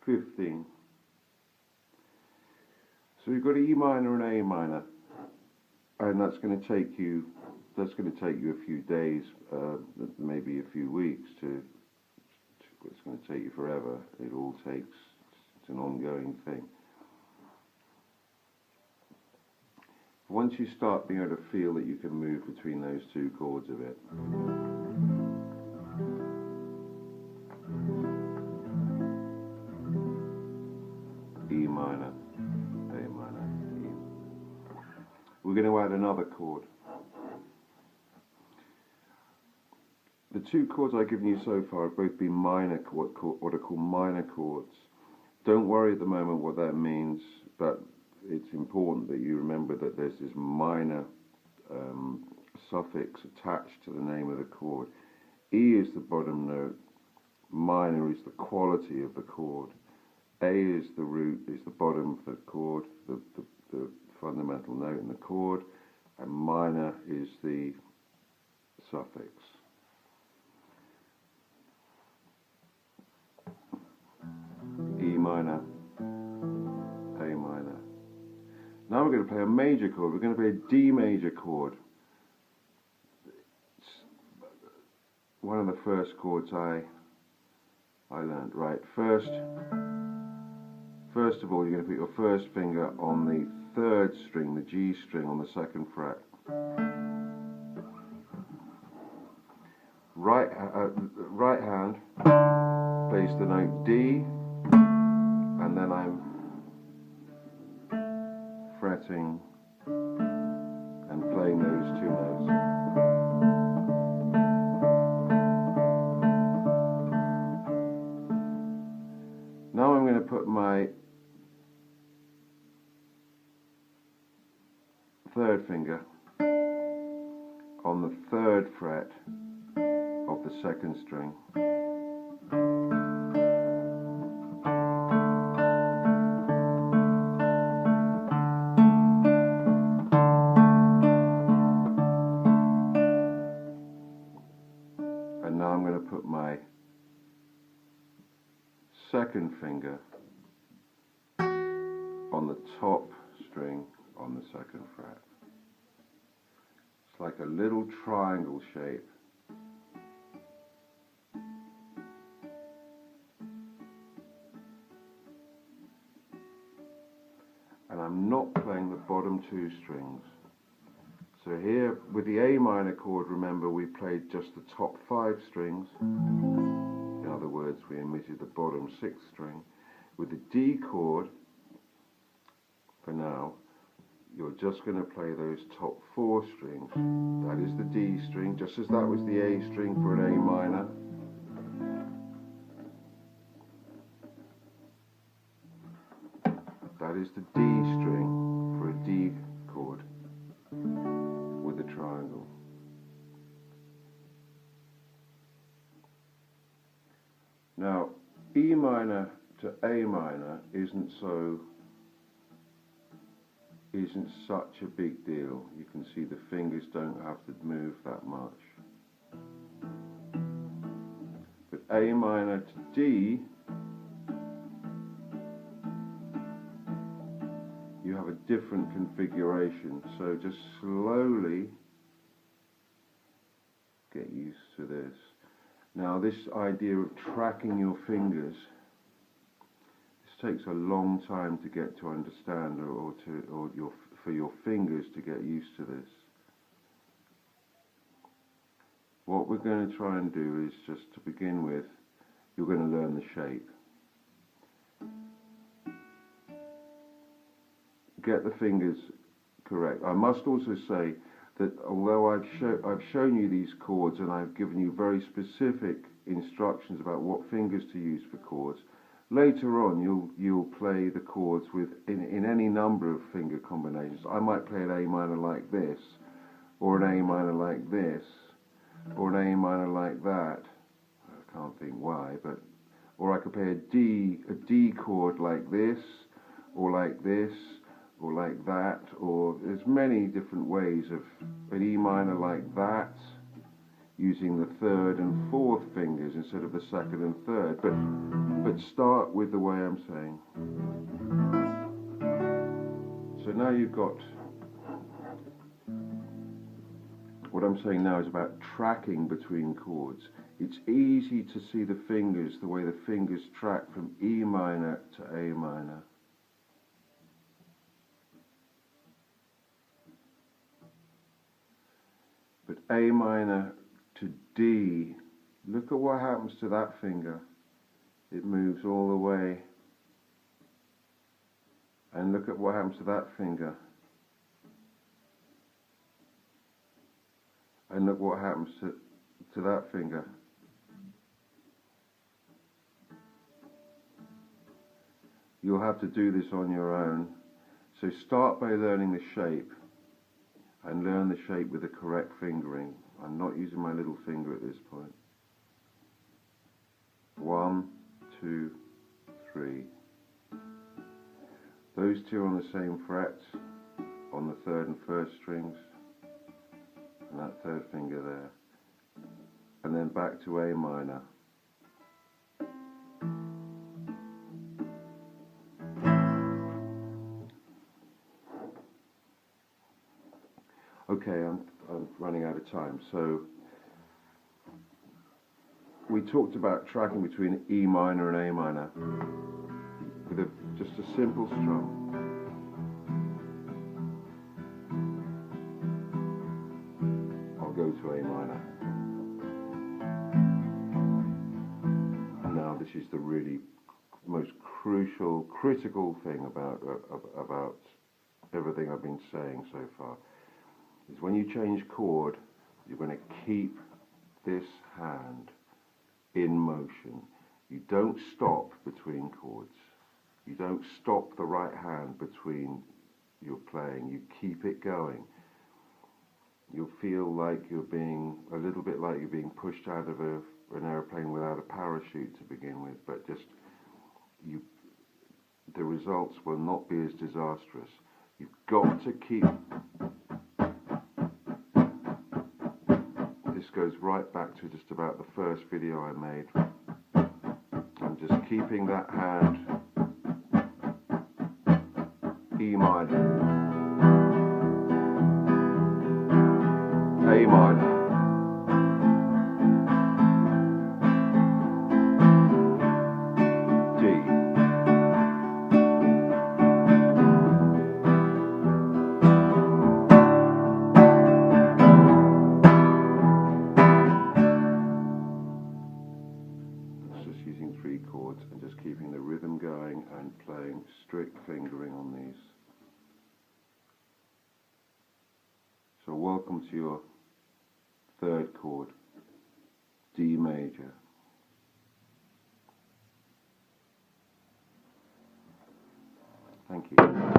15. So you've got E minor and A minor, and that's going to take you a few days, maybe a few weeks it's going to take you forever. It's an ongoing thing. Once you start being able to feel that you can move between those two chords a bit, E minor, A minor, E. We're going to add another chord. The two chords I've given you so far have both been minor, what are called minor chords. Don't worry at the moment what that means, but it's important that you remember that there's this minor suffix attached to the name of the chord. E is the bottom note, minor is the quality of the chord, A is the root, is the bottom of the chord, the fundamental note in the chord, and minor is the suffix. E minor, A minor. Now we're going to play a major chord. We're going to play a D major chord. It's one of the first chords I learned. Right, first of all, you're going to put your first finger on the third string, the G string, on the second fret. Right hand plays the note D, and then I'm fretting and playing those two notes. Now I'm going to put my third finger on the third fret of the second string. And now I'm going to put my second finger on the top string on the second fret. It's like a little triangle shape. And I'm not playing the bottom two strings. So here, with the A minor chord, remember we played just the top 5 strings. In other words, we omitted the bottom 6th string. With the D chord, for now, you're just going to play those top 4 strings. That is the D string, just as that was the A string for an A minor. That is the D string for a D chord with a triangle. Now, E minor to A minor isn't such a big deal. You can see the fingers don't have to move that much. But A minor to D, you have a different configuration, so just slowly get used to this. Now this idea of tracking your fingers, this takes a long time to get to understand, for your fingers to get used to this. What we're going to try and do is just to begin with, you're going to learn the shape. Get the fingers correct. I must also say that although I've shown you these chords and I've given you very specific instructions about what fingers to use for chords, later on you'll play the chords in any number of finger combinations. I might play an A minor like this, or an A minor like this, or an A minor like that. I can't think why, but or I could play a D chord like this, or like this, or like that, or there's many different ways of an E minor like that, using the 3rd and 4th fingers instead of the 2nd and 3rd. But let's start with the way I'm saying. So now you've got, what I'm saying now is about tracking between chords. It's easy to see the fingers, the way the fingers track from E minor to A minor. But A minor to D, look at what happens to that finger. It moves all the way. And look at what happens to that finger. And look what happens to that finger. You'll have to do this on your own. So start by learning the shape. And learn the shape with the correct fingering. I'm not using my little finger at this point. 1, 2, 3. Those two on the same fret, on the third and first strings, and that third finger there. And then back to A minor. Okay, I'm running out of time. So we talked about tracking between E minor and A minor with just a simple strum. I'll go to A minor. And now this is the really most crucial, critical thing about everything I've been saying so far. Is when you change chord, you're going to keep this hand in motion. You don't stop between chords. You don't stop the right hand between your playing. You keep it going. You'll feel like you're being, a little bit like you're being pushed out of an airplane without a parachute to begin with, but just, the results will not be as disastrous. You've got to keep. This goes right back to just about the first video I made. I'm just keeping that hand E minor, A minor, D, using 3 chords and just keeping the rhythm going and playing strict fingering on these. So welcome to your 3rd chord, D major. Thank you.